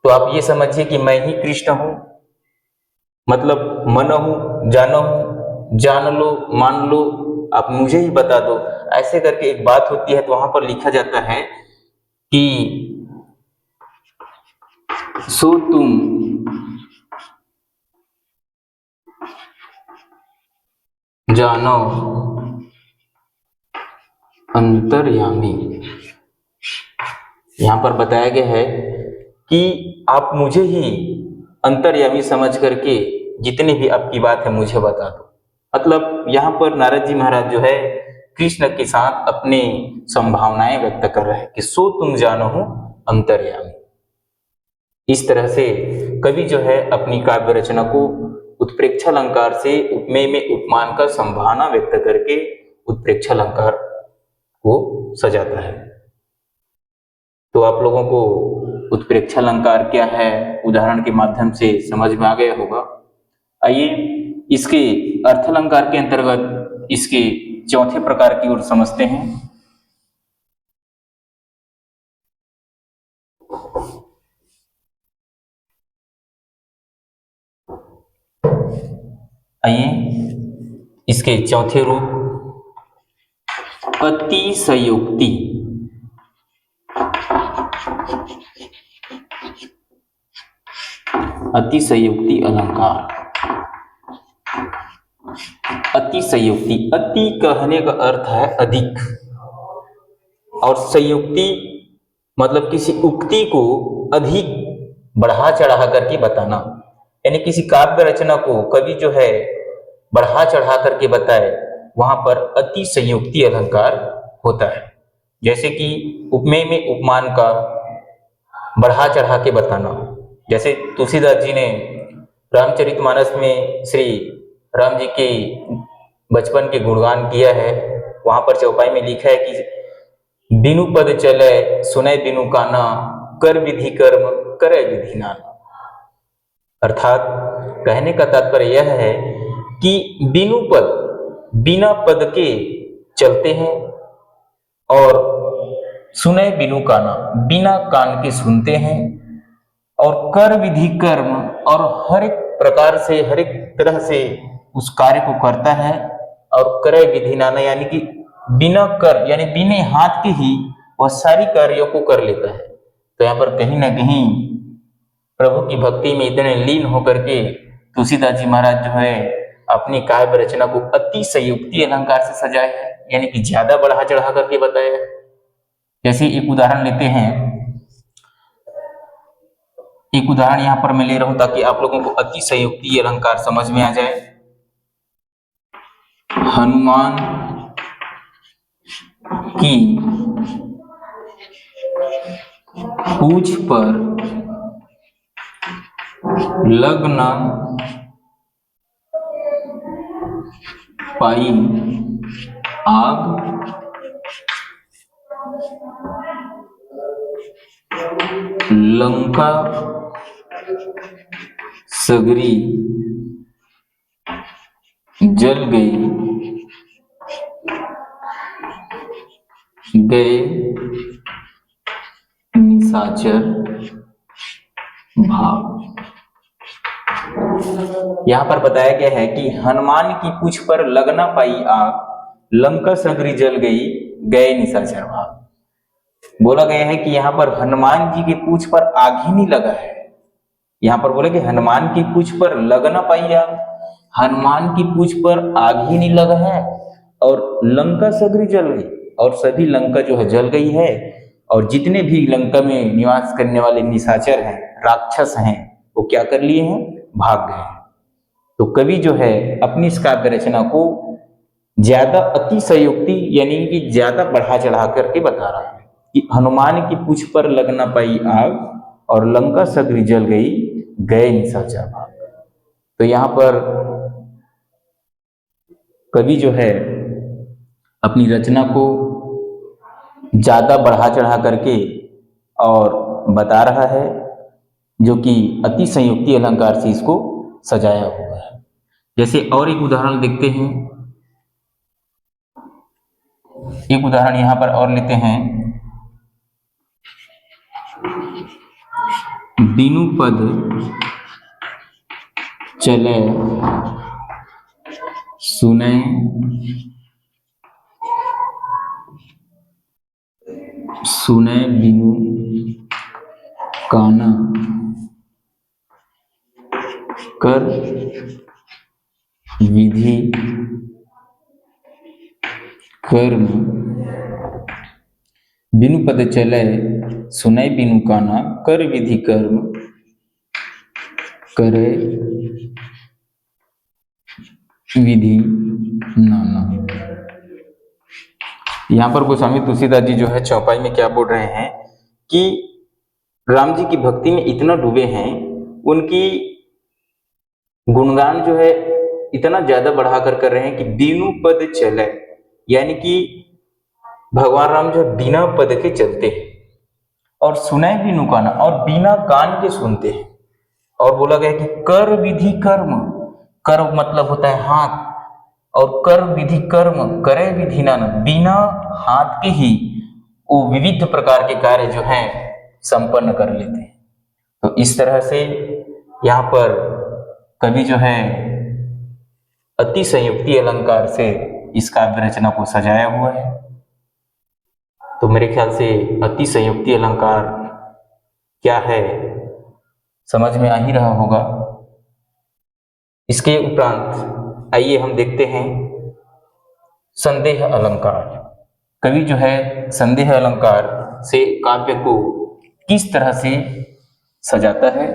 तो आप ये समझिए कि मैं ही कृष्ण हूं, मतलब मनहु जानहु, जान लो, मान लो, आप मुझे ही बता दो, ऐसे करके एक बात होती है। तो वहां पर लिखा जाता है कि सो तुम जानो अंतर्यामी। यहां पर बताया गया है कि आप मुझे ही अंतर्यामी समझ करके जितनी भी आपकी बात है मुझे बता दो। मतलब यहाँ पर नारद जी महाराज जो है कृष्ण के साथ अपनी संभावनाएं व्यक्त कर रहे हैं कि सो तुम जानो हो अंतर्यामी। इस तरह से कवि जो है अपनी काव्य रचना को उत्प्रेक्षा अलंकार से उपमेय में उपमान का संभावना व्यक्त करके उत्प्रेक्षा अलंकार को सजाता है। तो आप लोगों को उत्प्रेक्षा अलंकार क्या है उदाहरण के माध्यम से समझ में आ गया होगा। आइए इसके अर्थ अलंकार के अंतर्गत इसके चौथे प्रकार की ओर समझते हैं। आइए इसके चौथे रूप अतिशयोक्ति। अतिशयोक्ति अलंकार। अतिशयोक्ति, अति कहने का अर्थ है अधिक, और संयुक्ति मतलब किसी उक्ति को अधिक बढ़ा चढ़ा करके बताना। यानी किसी काव्य रचना को कवि जो है बढ़ा चढ़ा करके बताए, वहां पर अति संयुक्ति अलंकार होता है। जैसे कि उपमेय में उपमान का बढ़ा चढ़ा के बताना, जैसे तुलसीदास जी ने रामचरितमानस में श्री राम जी के बचपन के गुणगान किया है। वहां पर चौपाई में लिखा है कि बिनु पद चले सुने बिनु काना, कर विधि कर्म करे विधि नाना। अर्थात कहने का तात्पर्य यह है कि बिनु पद, बिना पद के चलते हैं, और सुने बिनु काना, बिना कान के सुनते हैं, और कर विधि कर्म, और हर एक प्रकार से हर एक तरह से उस कार्य को करता है, और करे विधि नाना यानी कि बिना कर यानी बिना हाथ के ही वह सारी कार्यों को कर लेता है। तो यहाँ पर कहीं ना कहीं प्रभु की भक्ति में इतने लीन होकर के तुलसीदास जी महाराज जो है अपनी काव्य रचना को अति संयुक्ति अलंकार से सजाए है, यानी कि ज्यादा बढ़ा चढ़ा करके बताया है। जैसे एक उदाहरण लेते हैं, एक उदाहरण यहां पर मैं ले रहा हूं ताकि आप लोगों को अति संयुक्ति अलंकार समझ में आ जाए। हनुमान की पूंछ पर लग न पाई आग, लंका सगरी जल गई, गए निशाचर भाग। यहां पर बताया गया है कि हनुमान की पूंछ पर लग ना पाई आग, लंका सगरी जल गई, गए निशाचर भाग। बोला गया है कि यहाँ पर हनुमान जी की पूंछ पर आग ही नहीं लगा है। यहाँ पर बोले कि हनुमान की पूंछ पर लग ना पाई आग, हनुमान की पूंछ पर आग ही नहीं लगा है, और लंका सगरी जल गई, और सभी लंका जो है जल गई है, और जितने भी लंका में निवास करने वाले निशाचर हैं, राक्षस हैं, वो क्या कर लिए हैं, भाग गए। तो कवि जो है अपनी इस काव्य रचना को ज्यादा अति संयुक्ति यानी कि ज्यादा बढ़ा चढ़ा करके बता रहा है कि हनुमान की पूंछ पर लग ना पाई आग, और लंका सगरी जल गई, गए निशाचर भाग। तो यहाँ पर कवि जो है अपनी रचना को ज्यादा बढ़ा चढ़ा करके और बता रहा है, जो कि अति संयुक्ति अलंकार से इसको सजाया हुआ है। जैसे और एक उदाहरण देखते हैं, एक उदाहरण यहां पर और लेते हैं, बिनु पद चले सुने सुने बिनु काना, कर विधि कर्म, बिनु पद चले सुने बिनु काना, कर विधि कर्म करे विधि नाना। यहां पर गोस्वामी तुलसीदास जी जो है चौपाई में क्या बोल रहे हैं कि राम जी की भक्ति में इतना डूबे हैं, उनकी गुणगान जो है इतना ज्यादा बढ़ाकर कर रहे हैं कि बिनु पद चले, यानी कि भगवान राम जो बिना पद के चलते हैं, और सुने बिनु काना, और बिना कान के सुनते हैं। और बोला गया कि कर विधि कर्म, कर मतलब होता है हाथ, और कर विधि कर्म करे विधि नाना, बिना हाथ के ही वो विविध प्रकार के कार्य जो हैं संपन्न कर लेते हैं। तो इस तरह से यहाँ पर कवि जो है अति संयुक्ति अलंकार से इस काव्य रचना को सजाया हुआ है। तो मेरे ख्याल से अति संयुक्ति अलंकार क्या है समझ में आ ही रहा होगा। इसके उपरांत आइए हम देखते हैं संदेह अलंकार। कवि जो है संदेह अलंकार से काव्य को किस तरह से सजाता है।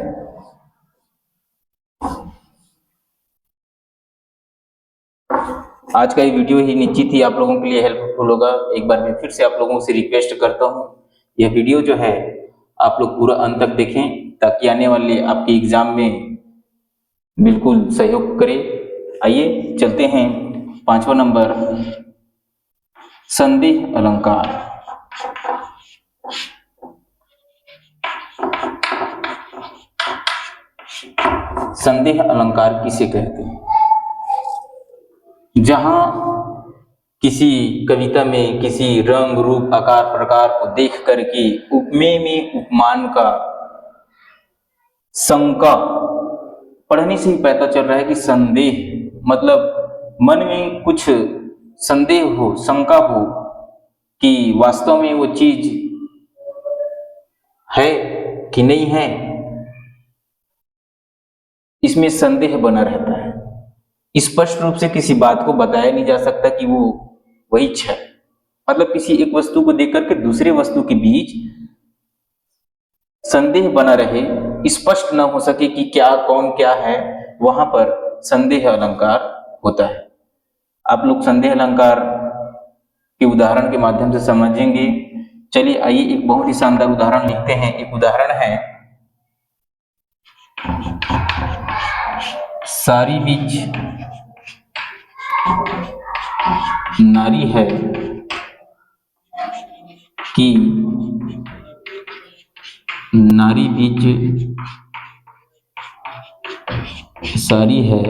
आज का ये वीडियो ही निश्चित ही आप लोगों के लिए हेल्पफुल होगा। एक बार मैं फिर से आप लोगों से रिक्वेस्ट करता हूँ, यह वीडियो जो है आप लोग पूरा अंत तक देखें ताकि आने वाले आपके एग्जाम में बिल्कुल सहयोग करे। आइए चलते हैं 5वां नंबर, संदेह अलंकार। संदेह अलंकार किसे कहते हैं? जहां किसी कविता में किसी रंग रूप आकार प्रकार को देख करके उपमेय में उपमान का शंका, पढ़ने से ही पता चल रहा है कि संदेह मतलब मन में कुछ संदेह हो, शंका हो कि वास्तव में वो चीज है कि नहीं है, इसमें संदेह बना रहता है। स्पष्ट रूप से किसी बात को बताया नहीं जा सकता कि वो वही है, मतलब किसी एक वस्तु को देख करके दूसरे वस्तु के बीच संदेह बना रहे, स्पष्ट न हो सके कि क्या कौन क्या है, वहां पर संदेह अलंकार होता है। आप लोग संदेह अलंकार के उदाहरण के माध्यम से समझेंगे। चलिए आइए एक बहुत ही शानदार उदाहरण लिखते हैं। एक उदाहरण है, सारी बीच नारी है कि नारी बीच सारी है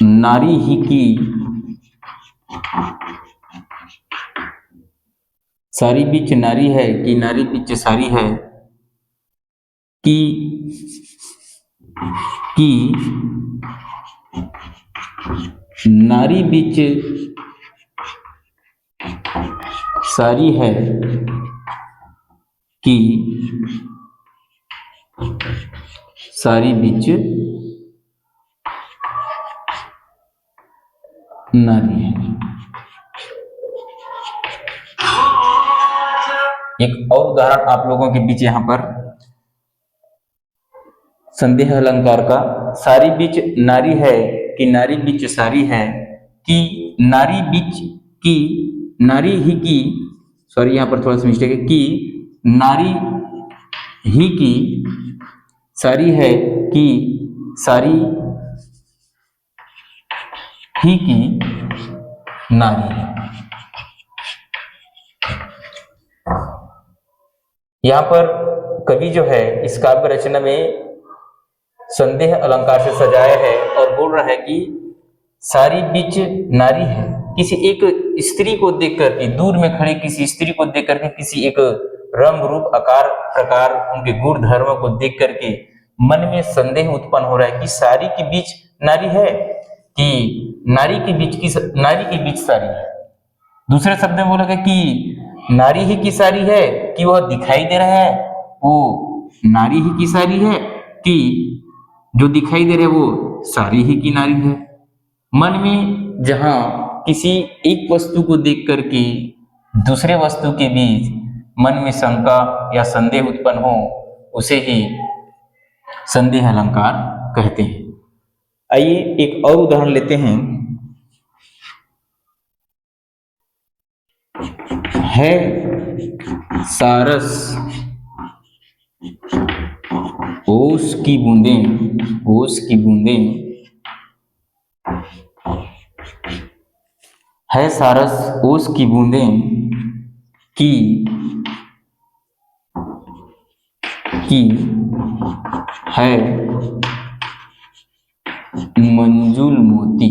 नारी ही की सारी बीच नारी है कि नारी बीच सारी है कि नारी बीच सारी है कि सारी बीच नारी है। एक और उदाहरण आप लोगों के बीच यहां पर संदेह अलंकार का, सारी बीच नारी है कि नारी बीच सारी है कि नारी बीच की नारी ही की, सॉरी यहां पर थोड़ा सा मिस्टेक है, कि नारी ही की सारी है कि सारी ही की नारी है। यहां पर कवि जो है इस काव्य रचना में संदेह अलंकार से सजाया है और बोल रहा है कि सारी बीच नारी है, किसी एक स्त्री को देख करके, दूर में खड़े किसी स्त्री को देख करके, किसी एक रंग रूप आकार प्रकार उनके गुण धर्म को देख करके मन में संदेह उत्पन्न हो रहा है कि सारी के बीच नारी है कि नारी के बीच सारी है। दूसरे शब्द में बोला गया कि नारी ही की सारी है कि वह दिखाई दे रहा है, वो नारी ही की सारी है कि जो दिखाई दे रहे वो सारी ही की नारी है। मन में जहां किसी एक वस्तु को देख करके दूसरे वस्तु के बीच मन में शंका या संदेह उत्पन्न हो, उसे ही संदेह अलंकार कहते हैं। आइए एक और उदाहरण लेते हैं। है सारस ओस की बूंदें है सारस ओस की बूंदें की है मंजुल मोती।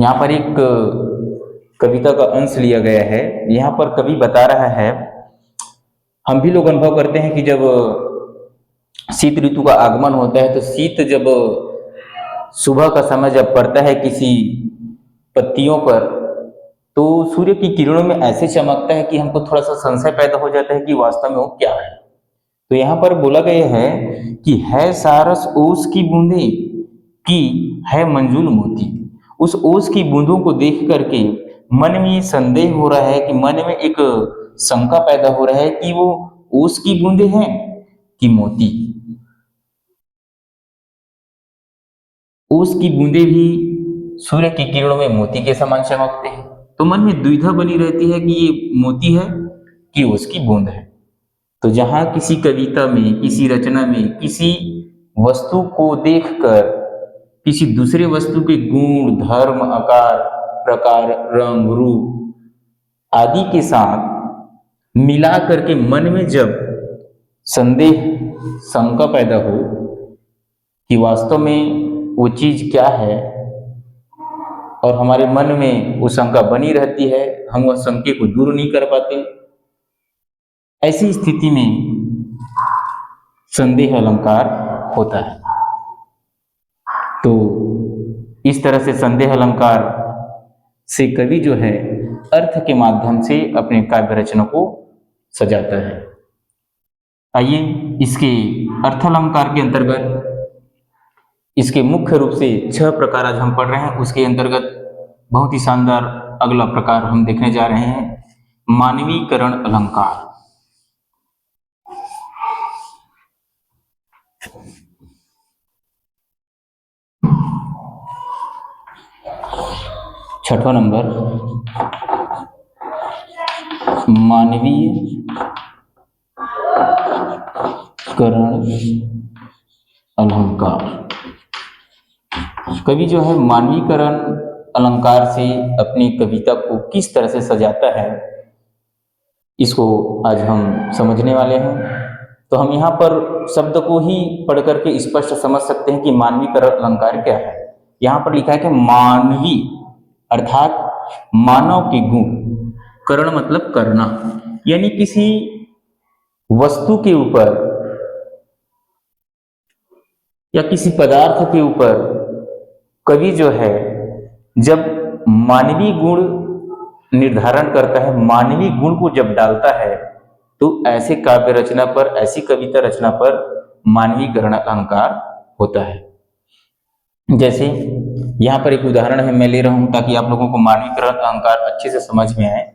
यहाँ पर एक कविता का अंश लिया गया है। यहाँ पर कवि बता रहा है, हम भी लोग अनुभव करते हैं कि जब शीत ऋतु का आगमन होता है तो शीत जब सुबह का समय जब पड़ता है किसी पत्तियों पर, तो सूर्य की किरणों में ऐसे चमकता है कि हमको थोड़ा सा संशय पैदा हो जाता है कि वास्तव में वो क्या है। तो यहाँ पर बोला गया है कि है सारस ओस की बूंदे की है मंजुल मोती। उस ओस की बूंदों को देख करके मन में संदेह हो रहा है, कि मन में एक शंका पैदा हो रहा है कि वो ओस की बूंदें हैं कि मोती? ओस की बूंदें भी सूर्य की किरणों में मोती के समान चमकते हैं। तो मन में दुविधा बनी रहती है कि ये मोती है कि ओस की बूंद है। तो जहां किसी कविता में, किसी रचना में, किसी वस्तु को देखकर किसी दूसरे वस्तु के गुण, धर्म, आकार, प्रकार, रंग, रूप आदि के साथ मिला करके मन में जब संदेह, शंका पैदा हो कि वास्तव में वो चीज क्या है, और हमारे मन में वो शंका बनी रहती है, हम वह शंके को दूर नहीं कर पाते, ऐसी स्थिति में संदेह अलंकार होता है। तो इस तरह से संदेह अलंकार से कवि जो है अर्थ के माध्यम से अपने काव्य रचना को सजाता है। आइए इसके अर्थ अलंकार के अंतर्गत इसके मुख्य रूप से 6 प्रकार आज हम पढ़ रहे हैं, उसके अंतर्गत बहुत ही शानदार अगला प्रकार हम देखने जा रहे हैं, मानवीकरण अलंकार। छठवां नंबर, मानवीय करण अलंकार। कवि जो है मानवीकरण अलंकार से अपनी कविता को किस तरह से सजाता है, इसको आज हम समझने वाले हैं। तो हम यहाँ पर शब्द को ही पढ़ करके स्पष्ट समझ सकते हैं कि मानवीकरण अलंकार क्या है। यहाँ पर लिखा है कि मानवी अर्थात मानव के गुण, करण मतलब करना, यानी किसी वस्तु के ऊपर या किसी पदार्थ के ऊपर कवि जो है जब मानवीय गुण निर्धारण करता है, मानवीय गुण को जब डालता है, तो ऐसे काव्य रचना पर, ऐसी कविता रचना पर मानवीकरण अलंकार होता है। जैसे यहाँ पर एक उदाहरण है, मैं ले रहा हूं ताकि आप लोगों को मानवीकरण अलंकार अच्छे से समझ में आए।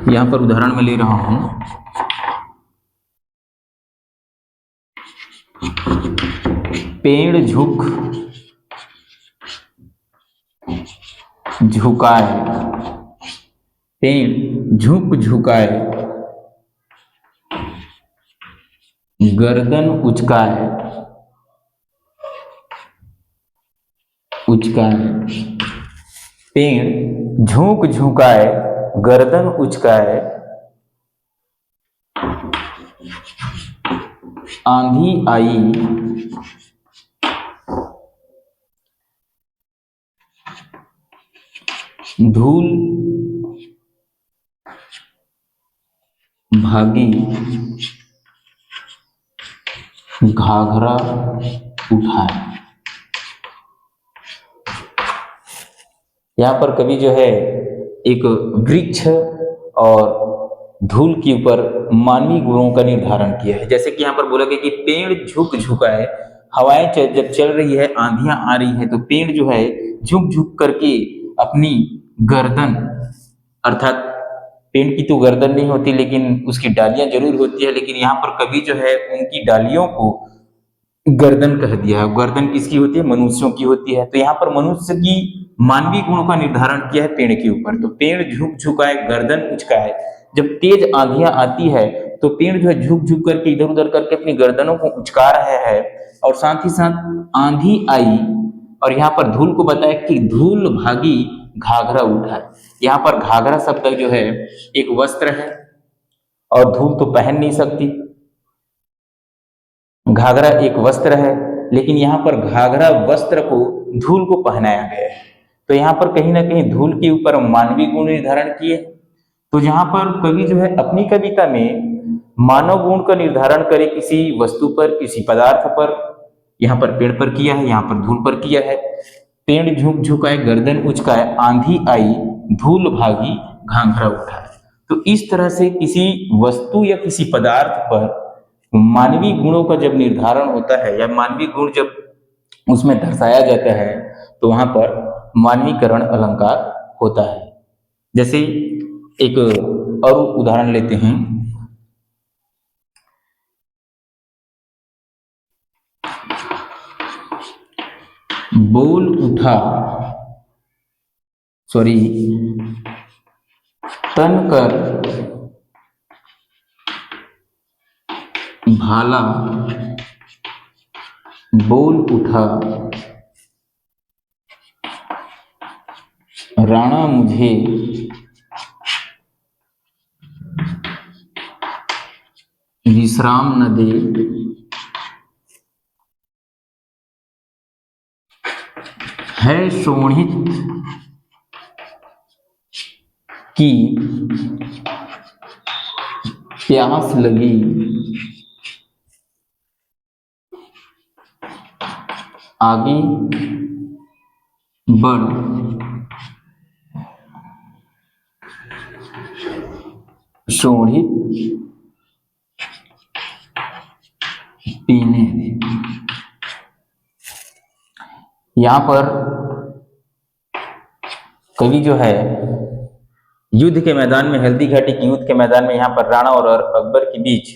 यहाँ पर उदाहरण मैं ले रहा हूं, पेड़ झुक झुकाए, पेड़ झुक झुकाए, गर्दन उचकाए, उचकाए, पेड़ झुक झुकाए, गर्दन उचकाए, आंधी आई, धूल भागी, घाघरा उठाए। यहाँ पर कवि जो है एक वृक्ष और धूल के ऊपर मानवीय गुणों का निर्धारण किया है। जैसे कि यहाँ पर बोला गया कि पेड़ झुक झुकाए, हवाएं जब चल रही है, आंधियां आ रही है, तो पेड़ जो है झुक झुक करके अपनी गर्दन, अर्थात पेड़ की तो गर्दन नहीं होती लेकिन उसकी डालियां जरूर होती है, लेकिन यहाँ पर कवि जो है उनकी डालियों को गर्दन कह दिया है। गर्दन किसकी होती है? मनुष्यों की होती है। तो यहाँ पर मनुष्य की मानवीय गुणों का निर्धारण किया है पेड़ के ऊपर। तो पेड़ झुक झुकाए, गर्दन उचकाए, जब तेज आंधियां आती है तो पेड़ जो है झुक झुक करके इधर उधर करके अपनी गर्दनों को उचका रहे हैं, और साथ ही साथ आंधी आई, और यहाँ पर धूल को बताया कि धूल भागी, घाघरा उठाए। यहाँ पर घाघरा शब्द जो है एक वस्त्र है, और धूल तो पहन नहीं सकती, घाघरा एक वस्त्र है, लेकिन यहाँ पर घाघरा वस्त्र को धूल को पहनाया गया है। तो यहाँ पर कहीं ना कहीं धूल के ऊपर मानवीय गुण निर्धारण किए। तो जहाँ पर कवि जो है अपनी कविता में मानव गुण का निर्धारण करे किसी वस्तु पर, किसी पदार्थ पर, यहाँ पर पेड़ पर किया है, यहाँ पर धूल पर किया है। पेड़ झुक झुकाए, गर्दन उचकाए, आंधी आई, धूल भागी, घाघरा उठाए। तो इस तरह से किसी वस्तु या किसी पदार्थ पर मानवीय गुणों का जब निर्धारण होता है या मानवीय गुण जब उसमें दर्शाया जाता है, तो वहां पर मानवीकरण अलंकार होता है। जैसे एक और उदाहरण लेते हैं। बोल उठा, सॉरी, तनकर भाला बोल उठा, राणा मुझे विश्राम न दे, है शोणित की प्यास लगी, आगे बढ़, शोणित पीने दे। यहां पर कवि जो है युद्ध के मैदान में, हल्दी घाटी के युद्ध के मैदान में, यहाँ पर राणा और अकबर के बीच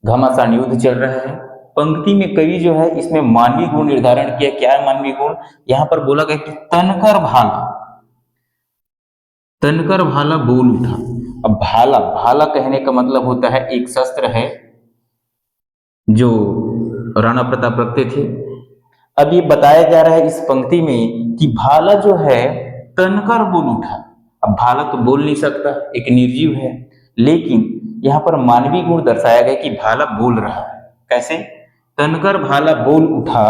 घमासान युद्ध चल रहा है। पंक्ति में कवि जो है इसमें मानवीय गुण निर्धारण किया। क्या है मानवीय गुण? यहाँ पर बोला गया कि तनकर भाला, तनकर भाला बोल उठा। अब भाला, भाला कहने का मतलब होता है एक शस्त्र है जो राणा प्रताप रखते थे। अब ये बताया जा रहा है इस पंक्ति में कि भाला जो है तनकर बोल उठा। अब भाला तो बोल नहीं सकता, एक निर्जीव है, लेकिन यहाँ पर मानवीय गुण दर्शाया गया कि भाला बोल रहा है। कैसे? तनकर भाला बोल उठा,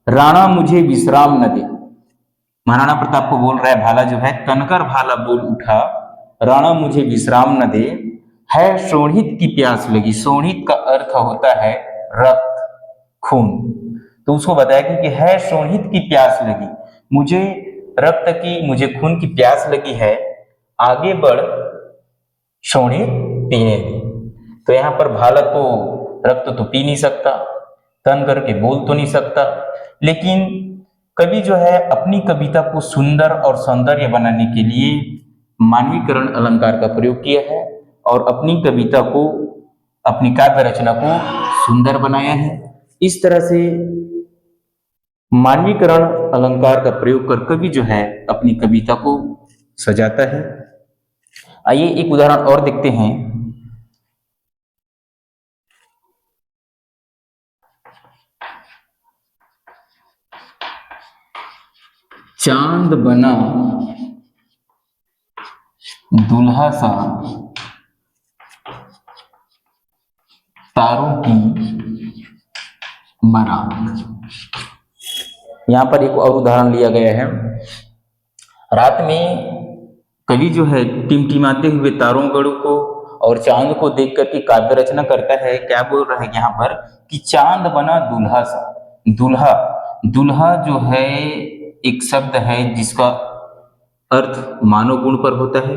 राणा मुझे विश्राम न दे। महाराणा प्रताप को बोल रहा है भाला जो है, तनकर भाला बोल उठा, राणा मुझे विश्राम न दे, है शोणित की प्यास लगी। शोणित का अर्थ होता है रक्त, खून। तो उसको बताया कि है शोणित की प्यास लगी, मुझे रक्त की, मुझे खून की प्यास लगी है, आगे बढ़ शोणित पीने दे। तो यहाँ पर भाला तो रक्त तो पी नहीं सकता, तन करके बोल तो नहीं सकता, लेकिन कवि जो है अपनी कविता को सुंदर और सौंदर्य बनाने के लिए मानवीकरण अलंकार का प्रयोग किया है और अपनी कविता को, अपनी काव्य रचना को सुंदर बनाया है। इस तरह से मानवीकरण अलंकार का प्रयोग कर कवि जो है अपनी कविता को सजाता है। आइए एक उदाहरण और देखते हैं। चांद बना दुल्हा सा, तारों की बारात। यहां पर एक और उदाहरण लिया गया है। रात में कवि जो है टिमटिमाते हुए तारों गणों को और चांद को देख करके काव्य रचना करता है। क्या बोल रहा है यहाँ पर कि चांद बना दुल्हा सा। दुल्हा, दुल्हा जो है एक शब्द है जिसका अर्थ मानव गुण पर होता है।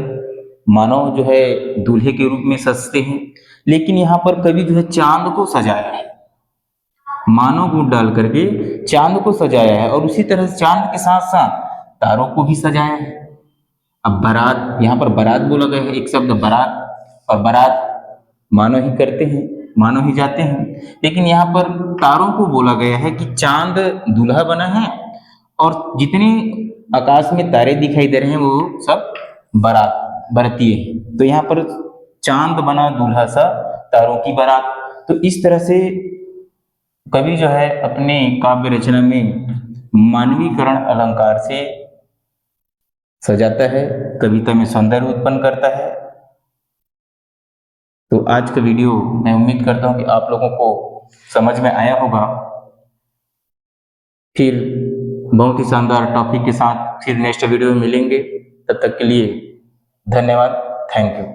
मानव जो है दूल्हे के रूप में सजते हैं, लेकिन यहाँ पर कवि जो है चांद को सजाया है, मानव गुण डाल करके चांद को सजाया है और उसी तरह चांद के साथ साथ तारों को भी सजाया है। अब बारात, यहाँ पर बारात बोला गया है, एक शब्द बारात, और बारात मानव ही करते हैं, मानव ही जाते हैं, लेकिन यहाँ पर तारों को बोला गया है कि चांद दूल्हा बना है और जितने आकाश में तारे दिखाई दे रहे हैं वो सब बारात, बरतिए हैं। तो यहाँ पर चांद बना दूल्हा सा, तारों की बारात। तो इस तरह से कवि जो है अपने काव्य रचना में मानवीकरण अलंकार से सजाता है, कविता में सौंदर्य उत्पन्न करता है। तो आज का वीडियो मैं उम्मीद करता हूं कि आप लोगों को समझ में आया होगा। फिर बहुत ही शानदार टॉपिक के साथ फिर नेक्स्ट वीडियो में मिलेंगे। तब तक के लिए धन्यवाद, थैंक यू।